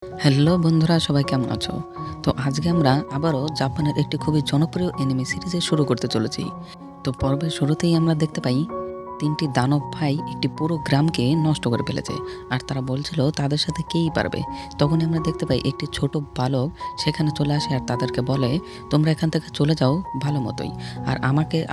Hello বন্ধুরা, সবাই কেমন আছো? তো আজকে আমরা আবারও জাপানের একটি খুবই জনপ্রিয় অ্যানিমে সিরিজে শুরু করতে চলেছি। তো পর্বের শুরুতেই আমরা দেখতে পাই ৩টি দানব ভাই একটি পুরো গ্রামকে নষ্ট করে ফেলেছে। আর তারা বলছিল তাদের সাথে কেই পারবে। তখনই আমরা দেখতে পাই একটি ছোট বালক সেখানে চলে আসে আর তাদেরকে বলে, তোমরা এখান থেকে চলে যাও ভালো মতোই। আর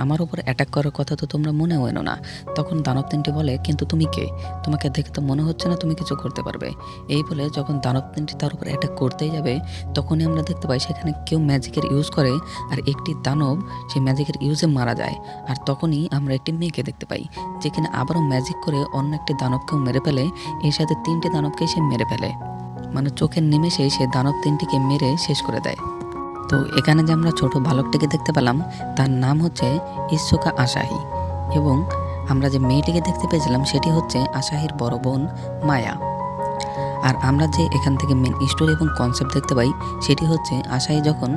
আমার উপর অ্যাটাক করার কথা তো তোমরা মনেও এনো না। তখন দানব ৩টি বলে, কিন্তু তুমি কে? তোমাকে দেখে তো মনে হচ্ছে না তুমি কিছু করতে পারবে। এই বলে যখন দানব ৩টি তার উপর অ্যাটাক করতেই যাবে, তখনই আমরা দেখতে পাই সেখানে কেউ ম্যাজিকের ইউজ করে আর একটি দানব সেই ম্যাজিকের ইউজে মারা যায়। আর তখনই আমরা একটি মেয়েকে দেখতে পাই যে কিনা আবারও ম্যাজিক করে অন্য একটি দানবকেও মেরে ফেলে। এর সাথে ৩টি দানবকে সে মেরে ফেলে, মানে চোখের নিমেষেই সে দানব ৩টিকে মেরে শেষ করে দেয়। তো এখানে যে আমরা ছোট বালকটিকে দেখতে পেলাম তার নাম হচ্ছে ইসুকা আসাহি, এবং আমরা যে মেয়েটিকে দেখতে পেয়েছিলাম সেটি হচ্ছে আসাহির বড় বোন মায়া। আর আমরা যে এখান থেকে মেন স্টোরি এবং কনসেপ্ট দেখতে পাই সেটি হচ্ছে আশাই যখন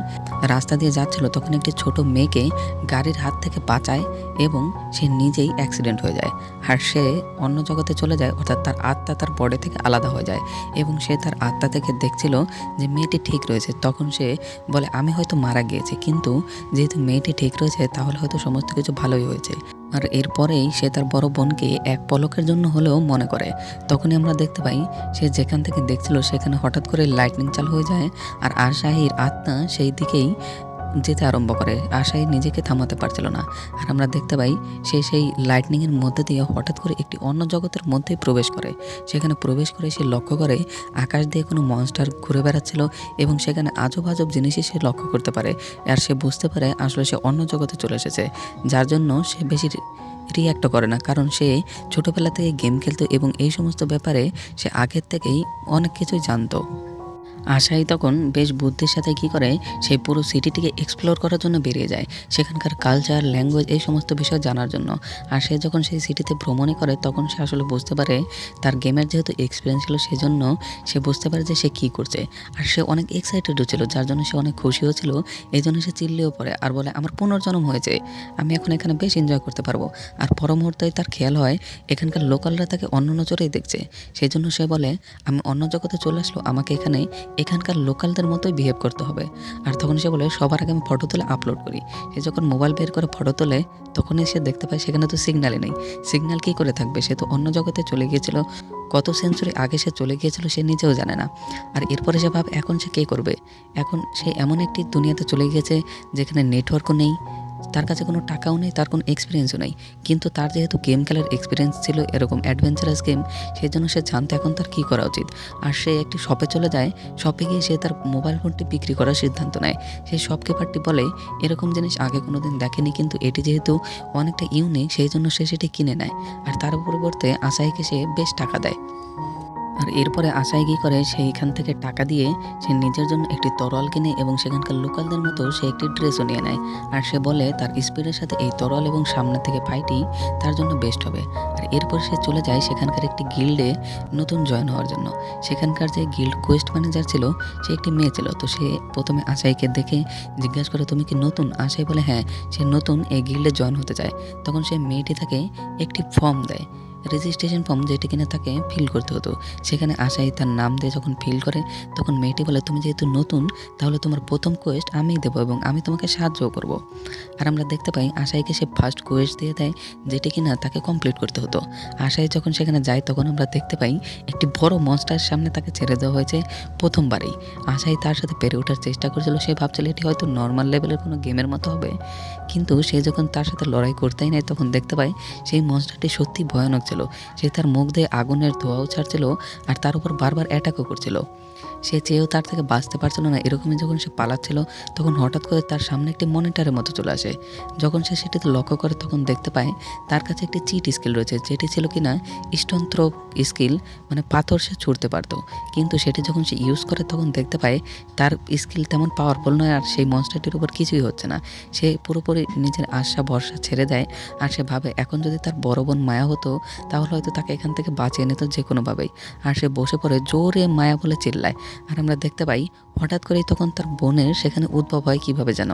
রাস্তা দিয়ে যাচ্ছিল তখন একটি ছোট মেয়েকে গাড়ির হাত থেকে বাঁচায় এবং সে নিজেই অ্যাক্সিডেন্ট হয়ে যায়। আর সে অন্য জগতে চলে যায়, অর্থাৎ তার আত্মা তার বডি থেকে আলাদা হয়ে যায় এবং সে তার আত্মা থেকে দেখছিল যে মেয়েটি ঠিক রয়েছে। তখন সে বলে, আমি হয়তো মারা গিয়েছি, কিন্তু যেহেতু মেয়েটি ঠিক রয়েছে তাহলে হয়তো সমস্ত কিছু ভালোই হয়েছে। আর এরপরেই সে তার বড় বোনকে এক পলকের জন্য হলেও মনে করে। তখনই আমরা দেখতে পাই সে যেখান থেকে দেখছিল সেখানে হঠাৎ করে লাইটনিং চালু হয়ে যায় আর আশাহির আত্মা সেই দিকেই যেতে আরম্ভ করে। আশাই নিজেকে থামাতে পারছিল না। আর আমরা দেখতে পাই সে সেই লাইটনিংয়ের মধ্যে দিয়ে হঠাৎ করে একটি অন্য জগতের মধ্যে প্রবেশ করে। সেখানে প্রবেশ করে সে লক্ষ্য করে আকাশ দিয়ে কোনো মনস্টার ঘুরে বেড়াচ্ছিল এবং সেখানে আজব আজব জিনিসই সে লক্ষ্য করতে পারে। আর সে বুঝতে পারে আসলে সে অন্য জগতে চলে এসেছে, যার জন্য সে বেশি রিঅ্যাক্ট করে না, কারণ সে ছোটোবেলা থেকে গেম খেলতো এবং এই সমস্ত ব্যাপারে সে আগের থেকেই অনেক কিছুই জানতো। আশাই তখন বেশ বুদ্ধির সাথে কী করে, সেই পুরো সিটিটিকে এক্সপ্লোর করার জন্য বেরিয়ে যায়, সেখানকার কালচার, ল্যাঙ্গুয়েজ, এই সমস্ত বিষয় জানার জন্য। আর সে যখন সেই সিটিতে ভ্রমণই করে তখন সে আসলে বুঝতে পারে তার গেমের যেহেতু এক্সপিরিয়েন্স ছিল সেজন্য সে বুঝতে পারে যে সে কী করছে। আর সে অনেক এক্সাইটেডও ছিল, যার জন্য সে অনেক খুশিও ছিল। এই জন্য সে চিল্লেও পড়ে আর বলে, আমার পুনর্জন্ম হয়েছে, আমি এখন এখানে বেশ এনজয় করতে পারবো। আর পর মুহূর্তেই তার খেয়াল হয় এখানকার লোকালরা তাকে অন্য নজরেই দেখছে। সেই জন্য সে বলে, আমি অন্য জগতে চলে আসলো, আমাকে এখানকার লোকালদের মতোই বিহেভ করতে হবে। আর তখন সে বলে, সবার আগে আমি ফটো তুলে আপলোড করি। সে যখন মোবাইল বের করে ফটো তোলে তখনই সে দেখতে পায় সেখানে তো সিগন্যালই নেই। সিগন্যাল কী করে থাকবে? সে তো অন্য জগতে চলে গিয়েছিল, কত সেঞ্চুরি আগে সে চলে গিয়েছিল সে নিজেও জানে না। আর এরপরে সে ভাব এখন সে কী করবে। এখন সে এমন একটি দুনিয়াতে চলে গিয়েছে যেখানে নেটওয়ার্কও নেই, তার কাছে কোনো টাকাও নেই, তার কোনো এক্সপিরিয়েন্সও নেই। কিন্তু তার যেহেতু গেম খেলার এক্সপিরিয়েন্স ছিল এরকম অ্যাডভেঞ্চারাস গেম, সেই জন্য সে জানতো এখন তার কী করা উচিত। আর সে একটি শপে চলে যায়, শপে গিয়ে সে তার মোবাইল ফোনটি বিক্রি করার সিদ্ধান্ত নেয়। সেই শপকিপারটি বলে, এরকম জিনিস আগে কোনো দিন দেখেনি, কিন্তু এটি যেহেতু অনেকটা ইউনিক সেই জন্য সে সেটি কিনে নেয়। আর তার পরিবর্তে আশাইকে সে বেশ টাকা দেয়। আর এরপরে আশাই কী করে, সেইখান থেকে টাকা দিয়ে সে নিজের জন্য একটি তরোয়াল কিনে এবং সেখানকার লোকালদের মতো সে একটি ড্রেসও নিয়ে নেয়। আর সে বলে তার স্পিডের সাথে এই তরোয়াল এবং সামনে থেকে ফাইটই তার জন্য বেস্ট হবে। আর এরপর সে চলে যায় সেখানকার একটি গিল্ডে নতুন জয়েন হওয়ার জন্য। সেখানকার যে গিল্ড কোয়েস্ট ম্যানেজার ছিল সে একটি মেয়ে ছিল। তো সে প্রথমে আশাইকে দেখে জিজ্ঞাসা করে, তুমি কি নতুন? আশাই বলে, হ্যাঁ, সে নতুন, এই গিল্ডে জয়েন হতে চায়। তখন সে মেয়েটি তাকে একটি ফর্ম দেয়, রেজিস্ট্রেশন ফর্ম, যেটি কিনা তাকে ফিল করতে হতো। সেখানে আশাই তার নাম দিয়ে যখন ফিল করে তখন মেয়েটি বলে, তুমি যেহেতু নতুন তাহলে তোমার প্রথম কোয়েস্ট আমিই দেবো এবং আমি তোমাকে সাহায্যও করব। আর আমরা দেখতে পাই আশাইকে সে ফার্স্ট কোয়েস্ট দিয়ে দেয়, যেটি কিনা তাকে কমপ্লিট করতে হতো। আশাই যখন সেখানে যায় তখন আমরা দেখতে পাই একটি বড় মনস্টারের সামনে তাকে ছেড়ে দেওয়া হয়েছে প্রথমবারেই। আশাই তার সাথে পেরে ওঠার চেষ্টা করছিল, সে ভাবছিল এটি হয়তো নর্মাল লেভেলের কোনো গেমের মতো হবে, কিন্তু সে যখন তার সাথে লড়াই করতেই নেয় তখন দেখতে পাই সেই মনস্টারটি সত্যি ভয়ানক ছিল। সে তার মুখ দিয়ে আগুনের ধোঁয়াও ছাড়ছিল আর তার উপর বারবার অ্যাটাকও করছিল। সে চেয়েও তার থেকে বাঁচতে পারছিল না। এরকমই যখন সে পালাচ্ছিল তখন হঠাৎ করে তার সামনে একটি মনিটরের মতো চলে আসে। যখন সে সেটিতে লক্ষ্য করে তখন দেখতে পায় তার কাছে একটি চিট স্কিল রয়েছে, যেটি ছিল কিনা স্টোন থ্রো স্কিল, মানে পাথর সে ছুঁড়তে পারতো। কিন্তু সেটি যখন সে ইউজ করে তখন দেখতে পায় তার স্কিল তেমন পাওয়ারফুল নয় আর সেই মনস্টারটির উপর কিছুই হচ্ছে না। সে পুরোপুরি নিজের আশা ভরসা ছেড়ে দেয় আর সে ভাবে এখন যদি তার বড় বোন মায়া হতো তাহলে হয়তো তাকে এখান থেকে বাঁচিয়ে নিত যে কোনোভাবেই। আর সে বসে পড়ে জোরে মায়া বলে চিল্লায়। আর আমরা দেখতে পাই হঠাৎ করেই তখন তার বোনের সেখানে উদ্ভব হয় কীভাবে যেন।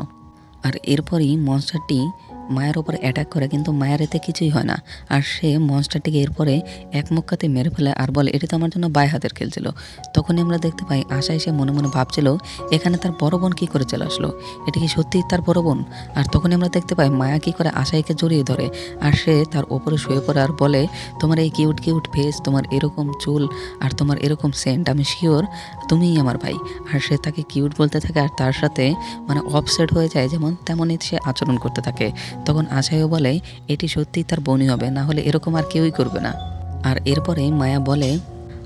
আর এরপরই মনস্টারটি মায়ের ওপরে অ্যাটাক করে, কিন্তু মায়ের এতে কিছুই হয় না। আর সে মনস্টারটিকে এরপরে এক মুক্কাতে মেরে ফেলে আর বলে এটি তো আমার জন্য বাঁ হাতের খেল ছিল। তখনই আমরা দেখতে পাই আশাই সে মনে মনে ভাবছিল এখানে তার বড় বোন কী করে চলে আসলো, এটি কি সত্যিই তার বড় বোন? আর তখনই আমরা দেখতে পাই মায়া কী করে আশাইকে জড়িয়ে ধরে আর সে তার ওপরে শুয়ে পড়ে আর বলে তোমার এই কিউট কিউট ফেস, তোমার এরকম চুল আর তোমার এরকম সেন্ট, আমি শিওর তুমিই আমার ভাই। আর সে তাকে কিউট বলতে থাকে আর তার সাথে মানে অফসেট হয়ে যায় যেমন তেমনই সে আচরণ করতে থাকে। তখন আশাইও বলে এটি সত্যিই তার বোনই হবে, না হলে এরকম আর কেউই করবে না। আর এরপরে মায়া বলে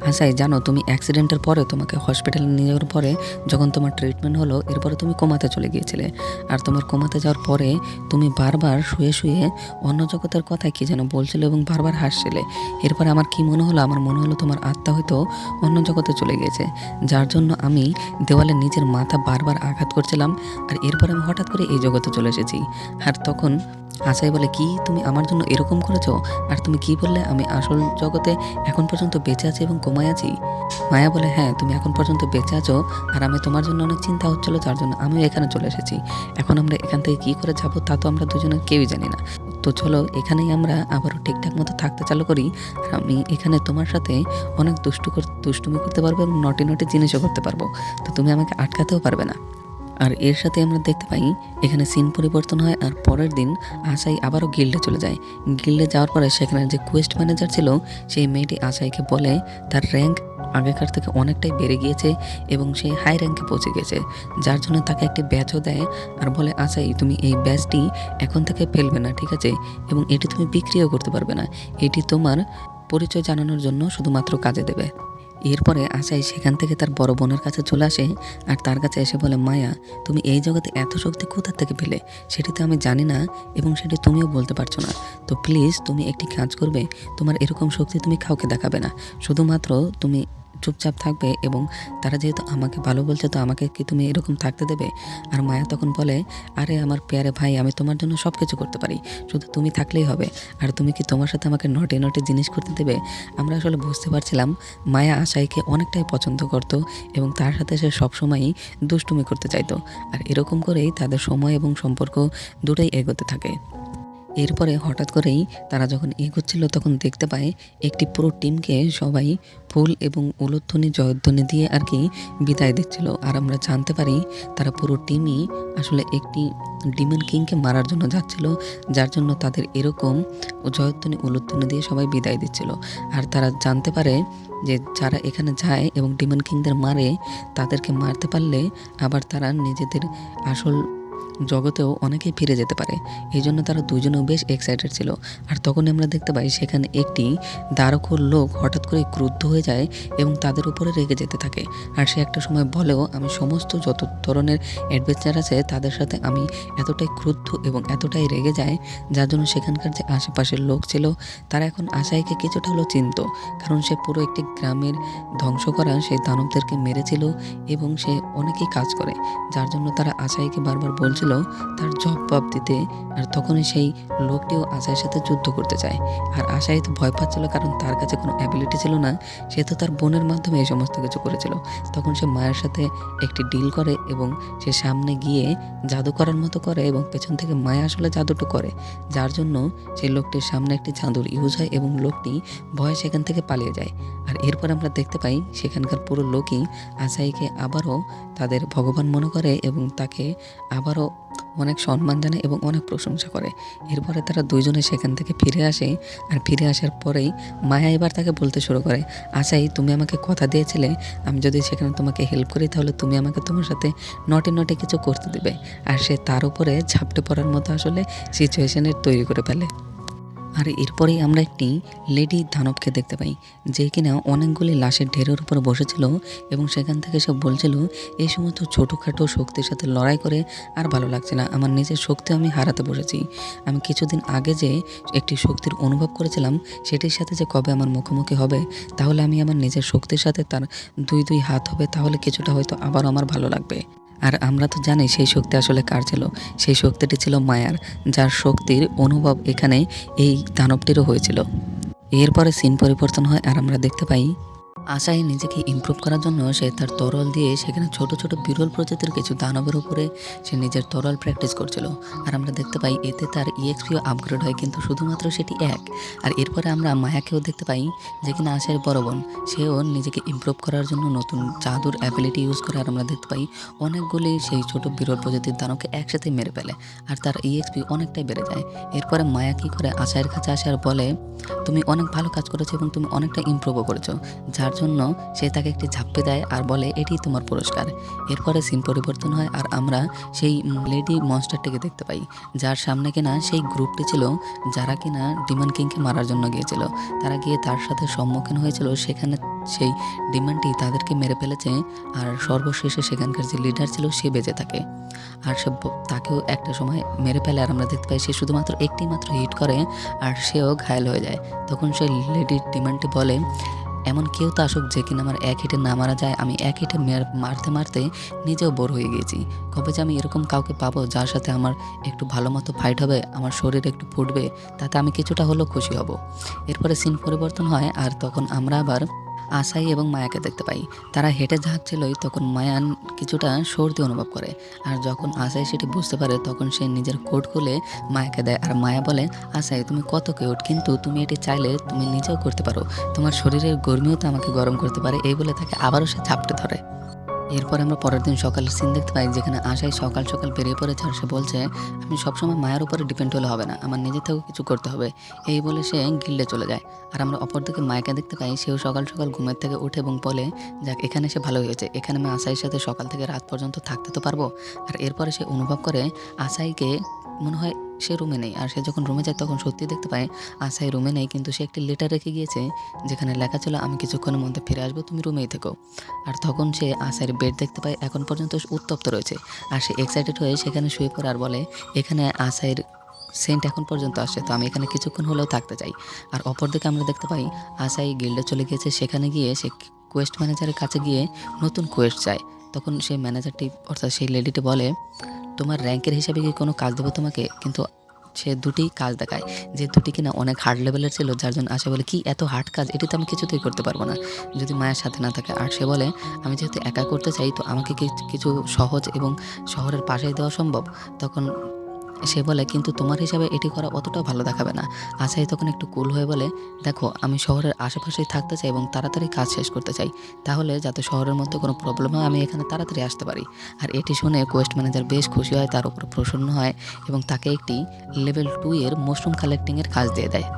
আশাই জানো তুমি অ্যাক্সিডেন্টের পরে তোমাকে হসপিটালে নিয়ে যাওয়ার পরে যখন তোমার ট্রিটমেন্ট হলো এরপরে তুমি কোমাতে চলে গিয়েছিলে। আর তোমার কোমাতে যাওয়ার পরে তুমি বারবার শুয়ে শুয়ে অন্য জগতের কথা কী যেন বলছিলে এবং বারবার হাসছিলে। এরপরে আমার কি মনে হলো, আমার মনে হলো তোমার আত্মা হয়তো অন্য জগতে চলে গিয়েছে, যার জন্য আমি দেওয়ালে নিজের মাথা বারবার আঘাত করছিলাম। আর এরপর আমি হঠাৎ করে এই জগতে চলে এসেছি। আর তখন আশাই বলে কি তুমি আমার জন্য এরকম করেছো? আর তুমি কি বললে আমি আসল জগতে এখন পর্যন্ত বেঁচে আছি এবং কোমায় আছি? মায়া বলে হ্যাঁ তুমি এখন পর্যন্ত বেঁচে আছো আর আমি তোমার জন্য অনেক চিন্তা হচ্ছিলো, যার জন্য আমিও এখানে চলে এসেছি। এখন আমরা এখান থেকে কী করে যাবো তা তো আমরা দুজনের কেউই জানি না। তো চলো এখানেই আমরা আবারও ঠিকঠাক মতো থাকতে চালু করি। আর আমি এখানে তোমার সাথে অনেক দুষ্টুমি করতে পারবো এবং নটি নটি জিনিসও করতে পারবো, তো তুমি আমাকে আটকাতেও পারবে না। আর এর সাথে আমরা দেখতে পাই এখানে সিন পরিবর্তন হয় আর পরের দিন আশাই আবারও গিল্ডে চলে যায়। গিল্ডে যাওয়ার পরে সেখানে যে কোয়েস্ট ম্যানেজার ছিল সেই মেয়েটি আশাইকে বলে তার র্যাঙ্ক আগেকার থেকে অনেকটাই বেড়ে গিয়েছে এবং সে হাই র্যাঙ্কে পৌঁছে গেছে, যার জন্য তাকে একটি ব্যাচও দেয় আর বলে আশাই তুমি এই ব্যাচটি এখন থেকে ফেলবে না, ঠিক আছে, এবং এটি তুমি বিক্রিও করতে পারবে না, এটি তোমার পরিচয় জানানোর জন্য শুধুমাত্র কাজে দেবে। এরপরে আশাই সেখান থেকে তার বড় বোনের কাছে চলে আসে আর তার কাছে এসে বলে মায়া তুমি এই জগতে এত শক্তি কোথা থেকে পেলে সেটি তো আমি জানি না এবং সেটি তুমিও বলতে পারছো না, তো প্লিজ তুমি একটি কাজ করবে, তোমার এরকম শক্তি তুমি কাউকে দেখাবে না, শুধুমাত্র তুমি চুপচাপ থাকবে এবং তারা যেহেতু আমাকে ভালো বলছে তো আমাকে কি তুমি এরকম থাকতে দেবে? আর মায়া তখন বলে আরে আমার পেয়ারে ভাই আমি তোমার জন্য সব কিছু করতে পারি, শুধু তুমি থাকলেই হবে, আর তুমি কি তোমার সাথে আমাকে নটে নটে জিনিস করতে দেবে? আমরা আসলে বুঝতে পারছিলাম মায়া আশাইকে অনেকটাই পছন্দ করতো এবং তার সাথে সে সবসময়ই দুষ্টুমি করতে চাইতো। আর এরকম করেই তাদের সময় এবং সম্পর্ক দুটোই এগোতে থাকে। এরপরে হঠাৎ করেই তারা যখন এগোচ্ছিল তখন দেখতে পায় একটি পুরো টিমকে সবাই ফুল এবং উলুধ্বনি জয়ধ্বনি দিয়ে আর কি বিদায় দিচ্ছিল। আর আমরা জানতে পারি তারা পুরো টিমই আসলে একটি ডিমন কিংকে মারার জন্য যাচ্ছিল, যার জন্য তাদের এরকম জয়ধ্বনি উলুধ্বনি দিয়ে সবাই বিদায় দিচ্ছিল। আর তারা জানতে পারে যে যারা এখানে যায় এবং ডিমন কিংদের মারে তাদেরকে মারতে পারলে আবার তারা নিজেদের আসল জগতেও অনেকেই ফিরে যেতে পারে, এই জন্য তারা দুজনেও বেশ এক্সাইটেড ছিল। আর তখন আমরা দেখতে পাই সেখানে একটি দ্বারখোর লোক হঠাৎ করে ক্রুদ্ধ হয়ে যায় এবং তাদের উপরে রেগে যেতে থাকে। আর সে একটা সময় বলেও আমি সমস্ত যত ধরনের অ্যাডভেঞ্চার আছে তাদের সাথে আমি এতটাই ক্রুদ্ধ এবং এতটাই রেগে যায়, যার জন্য সেখানকার যে আশেপাশের লোক ছিল তারা এখন আশাইকে কিছুটা হলেও চিনত, কারণ সে পুরো একটি গ্রামের ধ্বংস করা সেই দানবদেরকে মেরেছিল এবং সে অনেকেই কাজ করে, যার জন্য তারা আশাইকে বারবার বলছিল তার জবাব দিতে। আর তখনই সেই লোকটিও আশাইয়ের সাথে যুদ্ধ করতে চায়। আর আশাই তো ভয় পাচ্ছিল কারণ তার কাছে কোনো অ্যাবিলিটি ছিল না, সে তো তার বোনের মাধ্যমে এই সমস্ত কিছু করেছিল। তখন সে মায়ের সাথে একটি ডিল করে এবং সে সামনে গিয়ে জাদু করার মতো করে এবং পেছন থেকে মায়া আসলে জাদুটা করে, যার জন্য সেই লোকটির সামনে একটি জাদুর ইউজ হয় এবং লোকটি ভয়ে সেখান থেকে পালিয়ে যায়। আর এরপর আমরা দেখতে পাই সেখানকার পুরো লোকই আশাইকে আবারও তাদের ভগবান মনে করে এবং তাকে আবারও অনেক সম্মান জানায় এবং অনেক প্রশংসা করে। এরপরে তারা দুইজনে সেখান থেকে ফিরে আসে। আর ফিরে আসার পরেই মায়া এবার তাকে বলতে শুরু করে আশাই তুমি আমাকে কথা দিয়েছিলে আমি যদি সেখানে তোমাকে হেল্প করি তাহলে তুমি আমাকে তোমার সাথে নটে নটে কিছু করতে দেবে। আর সে তার উপরে ঝাপটে পড়ার মতো আসলে সিচুয়েশনের তৈরি করে ফেলে। আর এরপরেই আমরা একটি লেডি দানবকে দেখতে পাই যে কিনা অনেকগুলি লাশের ঢেরের উপর বসেছিল এবং সেখান থেকে সে বলছিল এই সমস্ত ছোটোখাটো শক্তির সাথে লড়াই করে আর ভালো লাগছে না, আমার নিজের শক্তি আমি হারাতে বসেছি। আমি কিছুদিন আগে যে একটি শক্তির অনুভব করেছিলাম সেটির সাথে যে কবে আমার মুখোমুখি হবে তাহলে আমি আমার নিজের শক্তির সাথে তার দুই হাত হবে, তাহলে কিছুটা হয়তো আবার আমার ভালো লাগবে। আর আমরা তো জানি সেই শক্তি আসলে কার ছিল, সেই শক্তিটি ছিল মায়ার, যার শক্তির অনুভব এখানে এই দানবটিরও হয়েছিল। এরপরে সিন পরিবর্তন হয় আর আমরা দেখতে পাই আশাই নিজেকে ইমপ্রুভ করার জন্য সে তার তরল দিয়ে সেখানে ছোট ছোট বিরল প্রজাতির কিছু দানবের উপরে সে নিজের তরল প্র্যাকটিস করছিল। আর আমরা দেখতে পাই এতে তার ইএক্সপিও আপগ্রেড হয়, কিন্তু শুধুমাত্র সেটি এক। আর এরপরে আমরা মায়াকেও দেখতে পাই যে কিনা আশার বড় বোন, সেও নিজেকে ইমপ্রুভ করার জন্য নতুন জাদুর অ্যাবিলিটি ইউজ করে। আর আমরা দেখতে পাই অনেকগুলি সেই ছোট বিরল প্রজাতির দানবকে একসাথে মেরে ফেলে, আর তার ইএক্সপি অনেকটাই বেড়ে যায়। এরপরে মায়া কী করে আশায়ের কাছে আসে আর বলে, তুমি অনেক ভালো কাজ করেছো এবং তুমি অনেকটা ইমপ্রুভও করেছো, যার জন্য সে তাকে একটি ঝাপ্পে দেয় আর বলে এটি তোমার পুরস্কার। এরপরে সিন পরিবর্তন হয় আর আমরা সেই লেডি মনস্টারটিকে দেখতে পাই, যার সামনে কিনা সেই গ্রুপটি ছিল যারা কিনা ডিমন কিংকে মারার জন্য গিয়েছিল। তারা গিয়ে তার সাথে সম্মুখীন হয়েছিল, সেখানে সেই ডিমনটি তাদেরকে মেরে ফেলেছে। আর সর্বশেষে সেখানকার যে লিডার ছিল সে বেঁচে থাকে, আর সে তাকেও একটা সময় মেরে ফেলে। আর আমরা দেখতে পাই সে শুধুমাত্র একটি মাত্র হিট করে আর সেও ঘায়েল হয়ে যায়। তখন সেই লেডি ডিমনটি বলে, এমন কেউ তো আসুক যে কিনা আমার এক হিটে না মারা যায়, আমি এক হিটে মারতে মারতে নিজেও বোর হয়ে গিয়েছি। কবে যে আমি এরকম কাউকে পাবো যার সাথে আমার একটু ভালো মতো ফাইট হবে, আমার শরীর একটু ফুটবে, তাতে আমি কিছুটা হলেও খুশি হব। এরপরে সিন পরিবর্তন হয় আর তখন আমরা আবার আশাই এবং মায়াকে দেখতে পাই। তারা হেঁটে যাচ্ছিলই, তখন মায়ান কিছুটা সর্দি অনুভব করে। আর যখন আশাই সেটি বুঝতে পারে তখন সে নিজের কোট খুলে মায়াকে দেয়। আর মায়া বলে, আশাই তুমি কত কিউট, কিন্তু তুমি এটি চাইলে তুমি নিজেও করতে পারো, তোমার শরীরের গরমিও তো আমাকে গরম করতে পারে। এই বলে তাকে আবারও সে ঝাপটে ধরে। এরপর আমরা পরের দিন সকালের সিন দেখতে পাই, যেখানে আশাই সকাল সকাল বেরিয়ে পড়েছে। আর সে বলছে, আমি সবসময় মায়ের উপরে ডিপেন্ড হলে হবে না, আমার নিজে থেকেও কিছু করতে হবে। এই বলে সে গিল্ডে চলে যায়। আর আমরা অপরদিকে মায়াকে দেখতে পাই, সেও সকাল সকাল ঘুমের থেকে উঠে এবং বলে, যাক এখানে সে ভালো হয়েছে, এখানে আমি আশাইয়ের সাথে সকাল থেকে রাত পর্যন্ত থাকতে তো পারবো। আর এরপরে সে অনুভব করে আশাইকে মনে হয় সে রুমে নেই। আর সে যখন রুমে যায় তখন সত্যি দেখতে পায় আশাই রুমে নেই, কিন্তু সে একটি লেটার রেখে গিয়েছে যেখানে লেখা ছিল, আমি কিছুক্ষণের মধ্যে ফিরে আসবো, তুমি রুমেই থেকো। আর তখন সে আশাইয়ের বেড দেখতে পায় এখন পর্যন্ত উত্তপ্ত রয়েছে। আর সে এক্সাইটেড হয়ে সেখানে শুয়ে পড়ে আর বলে, এখানে আশাইয়ের সেন্ট এখন পর্যন্ত আসছে, তো আমি এখানে কিছুক্ষণ হলেও থাকতে চাই। আর অপরদিকে আমরা দেখতে পাই আশাই গিল্ডে চলে গিয়েছে, সেখানে গিয়ে সে কোয়েস্ট ম্যানেজারের কাছে গিয়ে নতুন কোয়েস্ট চায়। তখন সেই ম্যানেজারটি অর্থাৎ সেই লেডিটি বলে, তোমার র্যাঙ্কের হিসাবে কি কোনো কাজ দেবো তোমাকে, কিন্তু সে দুটি কাজ দেখায়, যে দুটি কিনা অনেক হার্ড লেভেলের ছিল, যার জন্য আশা বলে, কি এত হার্ড কাজ, এটি তো আমি কিছুতেই করতে পারবো না যদি মায়ের সাথে না থাকে। আর সে বলে, আমি যেহেতু একা করতে চাই, তো আমাকে কিছু সহজ এবং শহরের পাশেই দেওয়া সম্ভব। তখন সে বলে, কিন্তু তোমার হিসাবে এটি করা অতটাও ভালো দেখাবে না। আশাই তখন একটু কুল হয়ে বলে, দেখো আমি শহরের আশেপাশেই থাকতে চাই এবং তাড়াতাড়ি কাজ শেষ করতে চাই, তাহলে যাতে শহরের মধ্যে কোনো প্রবলেম হয় আমি এখানে তাড়াতাড়ি আসতে পারি। আর এটি শুনে কোয়েস্ট ম্যানেজার বেশ খুশি হয়, তার উপর প্রসন্ন হয় এবং তাকে একটি লেভেল 2 এর মাশরুম কালেক্টিংয়ের কাজ দিয়ে দেয়।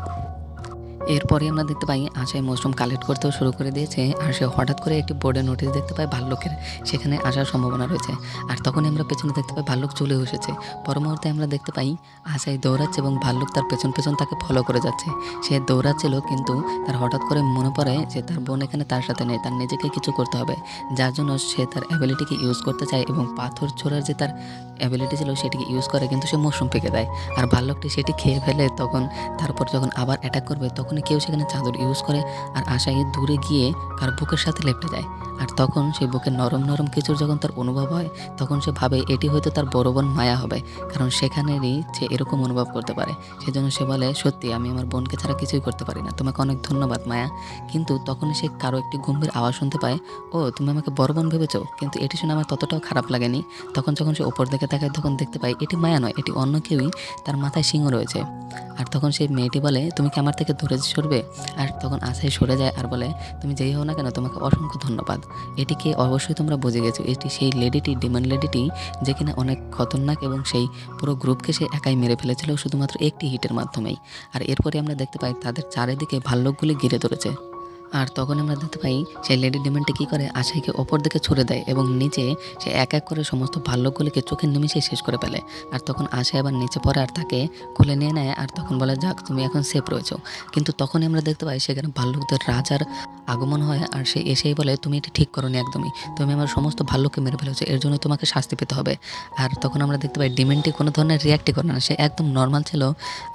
এরপরে আমরা দেখতে পাই আশাই মাশরুম কালেক্ট করতেও শুরু করে দিয়েছে। আর সে হঠাৎ করে একটি বোর্ডে নোটিশ দেখতে পায় ভাল্লুকের, সেখানে আসার সম্ভাবনা রয়েছে। আর তখনই আমরা পেছনে দেখতে পাই ভাল্লুক চলে এসেছে। পর মুহূর্তে আমরা দেখতে পাই আশাই দৌড়াচ্ছে এবং ভাল্লুক তার পেছন পেছন তাকে ফলো করে যাচ্ছে। সে দৌড়াচ্ছিল, কিন্তু তার হঠাৎ করে মনে পড়ে যে তার বোন এখানে তার সাথে নেই, তার নিজেকে কিছু করতে হবে, যার জন্য সে তার অ্যাবিলিটিকে ইউজ করতে চায় এবং পাথর ছোড়ার যে তার অ্যাবিলিটি ছিল সেটিকে ইউজ করে, কিন্তু সে মাশরুম ফেঁকে দেয়। আর ভাল্লুকটি সেটি খেয়ে ফেলে। তখন তারপর যখন আবার অ্যাটাক করবে তখনই কেউ সেখানে চাদর ইউজ করে আর আশাই দূরে গিয়ে কার বুকের সাথে লেপটে যায়। আর তখন সেই বুকের নরম নরম কিছুর যখন তার অনুভব হয় তখন সে ভাবে এটি হয়তো তার বড় বোন মায়া হবে, কারণ সেখানেরই সে এরকম অনুভব করতে পারে। সেজন্য সে বলে, সত্যি আমি আমার বোনকে ছাড়া কিছুই করতে পারি না, তোমাকে অনেক ধন্যবাদ মায়া। কিন্তু তখনই সে কারো একটি গম্ভীর আওয়াজ শুনতে পায়, ও তুমি আমাকে বড় বোন ভেবেছো, কিন্তু এটি শুনে আমার ততটাও খারাপ লাগেনি। তখন যখন সে ওপর দিকে তাকায় তখন দেখতে পাই এটি মায়া নয়, এটি অন্য কেউই, তার মাথায় সিংহ রয়েছে। আর তখন সেই মেয়েটি বলে, তুমি কি আমার থেকে দূরে সরবে? আর তখন আশাই সরে যায় আর বলে, তুমি যেই হও না কেন তোমাকে অসংখ্য ধন্যবাদ। এটিকে অবশ্যই তোমরা বুঝে গেছো, এটি সেই লেডিটি, ডিমন লেডিটি, যে কিনা অনেক খতরনাক এবং সেই পুরো গ্রুপকে সে একাই মেরে ফেলেছিল শুধুমাত্র একটি হিটের মাধ্যমেই। আর এরপরে আমরা দেখতে পাই তাদের চারিদিকে ভাল্লুকগুলি ঘিরে ধরেছে। আর তখন আমরা দেখতে পাই সেই লেডি ডিমনটি কী করে, আশাইকে ওপর দিকে ছুড়ে দেয় এবং নিচে সে এক এক করে সমস্ত ভাল্লুকগুলিকে চোখের নিমিষে শেষ করে ফেলে। আর তখন আশাই আবার নিচে পড়ে আর তাকে খুলে নিয়ে নেয় আর তখন বলে, যাক তুমি এখন সেফ রয়েছো। কিন্তু তখনই আমরা দেখতে পাই সেখানে ভাল্লুকদের রাজার আগমন হয় আর সে এসেই বলে, তুমি এটি ঠিক করোনি একদমই, তুমি আমার সমস্ত ভাল্লুককে মেরে ফেলেছো, এর জন্য তোমাকে শাস্তি পেতে হবে। আর তখন আমরা দেখতে পাই ডিমনটি কোনো ধরনের রিয়াক্টই করে না, সে একদম নর্মাল ছিল।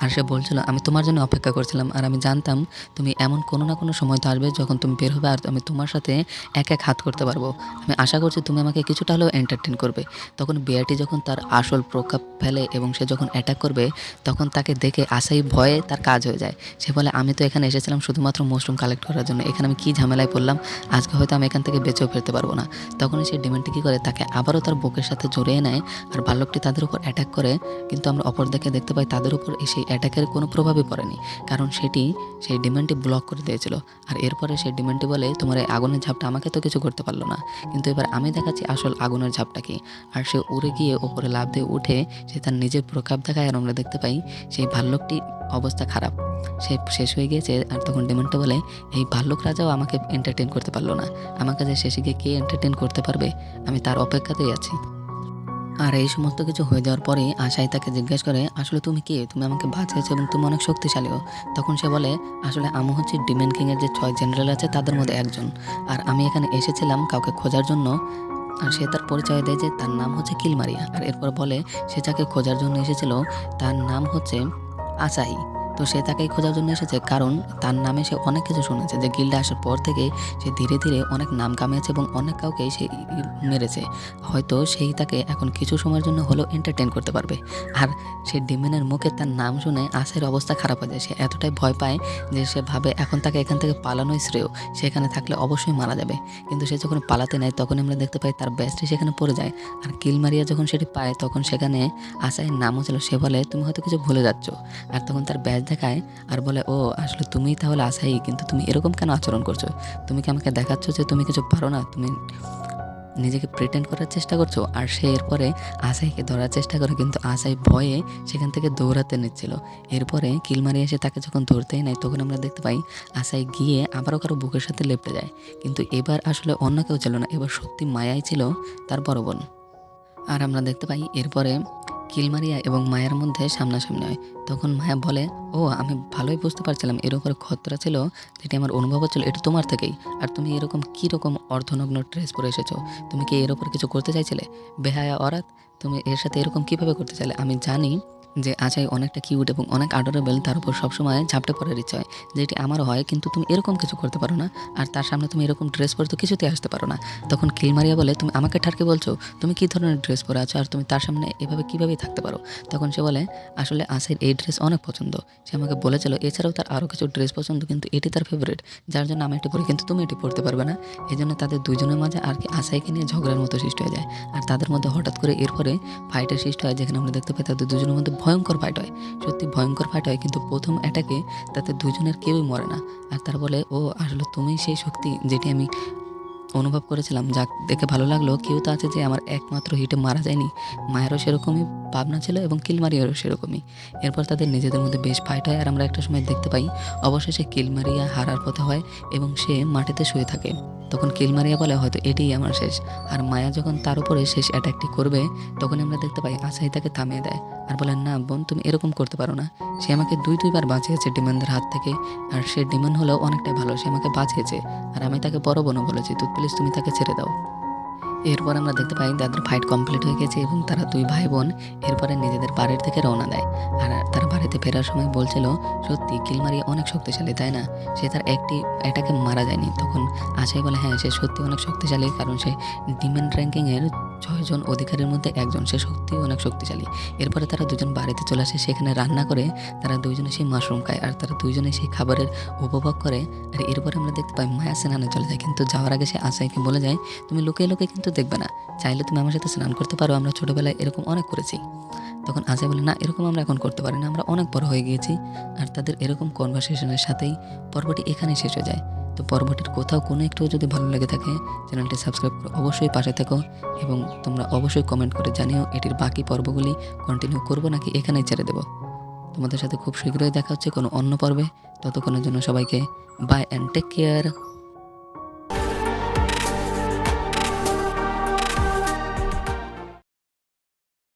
আর সে বলছিল, আমি তোমার জন্য অপেক্ষা করছিলাম আর আমি জানতাম তুমি এমন কোনো না কোনো সময় তো আসবে যখন তুমি বের হবে আর আমি তোমার সাথে এক হাত করতে পারবো। আমি আশা করছি তুমি আমাকে কিছুটা হলেও এন্টারটেইন করবে। তখন বেয়াটি যখন তার আসল প্রকোপ ফেলে এবং সে যখন অ্যাটাক করবে তখন তাকে দেখে আসাই ভয়ে তার কাজ হয়ে যায়। সে বলে, আমি তো এখানে এসেছিলাম শুধুমাত্র মাশরুম কালেক্ট করার জন্য, এখানে আমি কী ঝামেলায় পড়লাম, আজকে হয়তো আমি এখান থেকে বেঁচেও ফিরতে পারবো না। তখনই সেই ডিমনটি কী করে, তাকে আবারও তার বুকের সাথে জড়িয়ে নেয় আর ভাল্লুকটি তাদের উপর অ্যাটাক করে। কিন্তু আমরা অপর দিকে দেখতে পাই তাদের উপর সেই অ্যাটাকের কোনো প্রভাবই পড়েনি, কারণ সেই ডিমনটি ব্লক করে দিয়েছিল। আর এরপরে সেই ডিমনটি বলে, তোমার এই আগুনের ঝাপটা আমাকে তো কিছু করতে পারলো না, কিন্তু এবার আমি দেখাচ্ছি আসল আগুনের ঝাপটা কি। আর সে উড়ে গিয়ে ওপরে লাফ দিয়ে উঠে সে তার নিজের প্রকাপ দেখায় আর আমরা দেখতে পাই সেই ভাল্লুকটি অবস্থা খারাপ, সে শেষ হয়ে গিয়েছে। আর তখন ডিমনটা বলে, এই ভাল্লুক রাজাও আমাকে এন্টারটেন করতে পারলো না, আমাকে যে শেষে গিয়ে কে এন্টারটেন করতে পারবে, আমি তার অপেক্ষাতেই আছি। আর এই সমস্ত কিছু হয়ে যাওয়ার পরে আশাই তাকে জিজ্ঞেস করে, আসলে তুমি কে, তুমি আমাকে বাঁচিয়েছো এবং তুমি অনেক শক্তিশালীও। তখন সে বলে, আসলে আমি হচ্ছে ডিমন কিংয়ের যে 6 জেনারেল আছে তাদের মধ্যে একজন, আর আমি এখানে এসেছিলাম কাউকে খোঁজার জন্য। আর সে তার পরিচয় দেয় যে তার নাম হচ্ছে কিলমারিয়া। আর এরপর বলে সে যাকে খোঁজার জন্য এসেছিল তার নাম হচ্ছে আসাহি। তো সে তাকেই খোঁজার জন্য এসেছে কারণ তার নামে সে অনেক কিছু শুনেছে, যে গিল্ডে আসার পর থেকে সে ধীরে ধীরে অনেক নাম কামিয়েছে এবং অনেক কাউকে সে মেরেছে। হয়তো সেই তাকে এখন কিছু সময়ের জন্য হলেও এন্টারটেন করতে পারবে। আর সে ডিমেনের মুখে তার নাম শুনে আশার অবস্থা খারাপ হয়ে যায়। সে এতটাই ভয় পায় যে সে ভাবে এখন তাকে এখান থেকে পালানোই শ্রেয়, সেখানে থাকলে অবশ্যই মারা যাবে। কিন্তু সে যখন পালাতে নেয় তখন আমরা দেখতে পাই তার ব্যাজটি সেখানে পড়ে যায়। আর কিলমারিয়া যখন সেটি পায় তখন সেখানে আশাইয়ের নামও ছিল। সে বলে, তুমি হয়তো কিছু ভুলে যাচ্ছ। আর তখন তার ব্যাজ দেখায় আর বলে, ও আসলে তুমিই তাহলে আশাই, কিন্তু তুমি এরকম কেন আচরণ করছো, তুমি কি আমাকে দেখাচ্ছ যে তুমি কিছু পারো না, তুমি নিজেকে প্রিটেন্ড করার চেষ্টা করছো। আর সে এরপরে আশাইকে ধরার চেষ্টা করে, কিন্তু আশাই ভয়ে সেখান থেকে দৌড়াতে নিচ্ছিল। এরপরে কিলমারি এসে তাকে যখন ধরতেই নেয় তখন আমরা দেখতে পাই আশাই গিয়ে আবারও কারো বুকের সাথে লেপটে যায়। কিন্তু এবার আসলে অন্য কেউ ছিল না, এবার সত্যি মায়াই ছিল তার বড় বোন। আর আমরা দেখতে পাই এরপরে কিলমারিয়া এবং মায়ের মধ্যে সামনাসামনি হয়। তখন মায়া বলে, ও আমি ভালোই বুঝতে পারছিলাম এর উপরে খতরা ছিল, যেটি আমার অনুভব হচ্ছিল এটা তোমার থেকেই। আর তুমি এরকম কীরকম অর্ধনগ্ন ড্রেস পরে এসেছো, তুমি কি এর উপর কিছু করতে চাইছিলে, বেহায়া অরাত, তুমি এর সাথে এরকম কীভাবে করতে চাইলে। আমি জানি যে আচাই অনেকটা কিউট এবং অনেক আডোরেবল, তার উপর সবসময় ঝাপটে পড়ার ইচ্ছা হয়, যেটি আমারও হয়, কিন্তু তুমি এরকম কিছু করতে পারো না। আর তার সামনে তুমি এরকম ড্রেস পরে তো কিছুতেই আসতে পারো না। তখন কিলমারিয়া বলে, তুমি আমাকে ঠাটকে বলছো, তুমি কী ধরনের ড্রেস পরে আছো আর তুমি তার সামনে এভাবে কীভাবেই থাকতে পারো। তখন সে বলে, আসলে আশার এই ড্রেস অনেক পছন্দ, সে আমাকে বলেছিল এছাড়াও তার আরও কিছু ড্রেস পছন্দ, কিন্তু এটি তার ফেভারিট, যার জন্য আমি এটি পরি, কিন্তু তুমি এটি পরতে পারবে না। এই জন্য তাদের দুজনের মাঝে আর কি আশাইকে নিয়ে ঝগড়ার মতো সৃষ্টি হয়ে যায়। আর তাদের মধ্যে হঠাৎ করে এরপরে ফাইটের সৃষ্টি হয়, যেখানে আমরা দেখতে পাই তাদের দুজনের মধ্যে ভয়ঙ্কর ফাইট হয়। সত্যি ভয়ঙ্কর ফাইট হয়, কিন্তু প্রথম অ্যাটাকে তাদের দুজনের কেউই মরে না। আর তারা বলে, ও আসলে তুমি সেই শক্তি যেটি আমি অনুভব করেছিলাম, যা দেখে ভালো লাগলো। কেউ তো আছে যে আমার একমাত্র হিটে মারা যায়নি। মায়েরও সেরকমই ভাবনা ছিল এবং কিলমারিয়ারও সেরকমই। এরপর তাদের নিজেদের মধ্যে বেশ ফাইট হয়। আর আমরা একটা সময় দেখতে পাই অবশেষে কিলমারিয়া হারার পথে হয় এবং সে মাটিতে শুয়ে থাকে। তখন কিলমারিয়া বলে, হয়তো এটিই আমার শেষ। আর মায়া যখন তার উপরে শেষ অ্যাটাকটি করবে তখন আমরা দেখতে পাই আশাই তাকে থামিয়ে দেয় আর বলে, না বোন, তুমি এরকম করতে পারো না। সে আমাকে দুইবার বাঁচিয়েছে ডিমান্ডের হাত থেকে, আর সে ডিমান্ড হলেও অনেকটাই ভালো, সে আমাকে বাঁচিয়েছে। আর আমি তাকে বড় বোনও বলেছি, তো প্লিজ তুমি তাকে ছেড়ে দাও। এরপর আমরা দেখতে পাই তাদের ফাইট কমপ্লিট হয়ে গেছে এবং তারা দুই ভাই বোন এরপরে নিজেদের বাড়ির থেকে রওনা দেয়। আর তারা বাড়িতে ফেরার সময় বলছিল, সত্যি কিলমারিয়া অনেক শক্তিশালী, তাই না, সে তার একটি এটাকে মারা যায়নি। তখন আশাই বলে, হ্যাঁ সে সত্যি অনেক শক্তিশালী, কারণ সে ডিমেন্ড র্যাঙ্কিংয়ের 6 জন অধিকারীর মধ্যে একজন, সে সত্যি অনেক শক্তিশালী। এরপরে তারা দুজন বাড়িতে চলে আসে, সেখানে রান্না করে তারা দুইজনে সেই মাশরুম খায় আর তারা দুইজনে সেই খাবারের উপভোগ করে। আর এরপরে আমরা দেখতে পাই মায়া স্নানে চলে যায়, কিন্তু যাওয়ার আগে সে আশাইকে বলে যায়, তুমি লুকিয়ে লুকিয়ে কিন্তু দেখবে না, চাইলে তুমি আমার সাথে স্নান করতে পারো, আমরা ছোটোবেলায় এরকম অনেক করেছি। তখন আশাই বলে, না এরকম আমরা এখন করতে পারি না, আমরা অনেক বড় হয়ে গিয়েছি। আর তাদের এরকম কনভারসেশনের সাথেই পর্বটি এখানেই শেষ হয়ে যায়। তো পর্বটির কোথাও কোনো একটু যদি ভালো লেগে থাকে চ্যানেলটি সাবস্ক্রাইব করে অবশ্যই পাশে থেকো এবং তোমরা অবশ্যই কমেন্ট করে জানিও এটির বাকি পর্বগুলি কন্টিনিউ করবো নাকি এখানেই ছেড়ে দেবো। তোমাদের সাথে খুব শীঘ্রই দেখা হচ্ছে কোনো অন্য পর্বে। ততক্ষণের জন্য সবাইকে বাই অ্যান্ড টেক কেয়ার।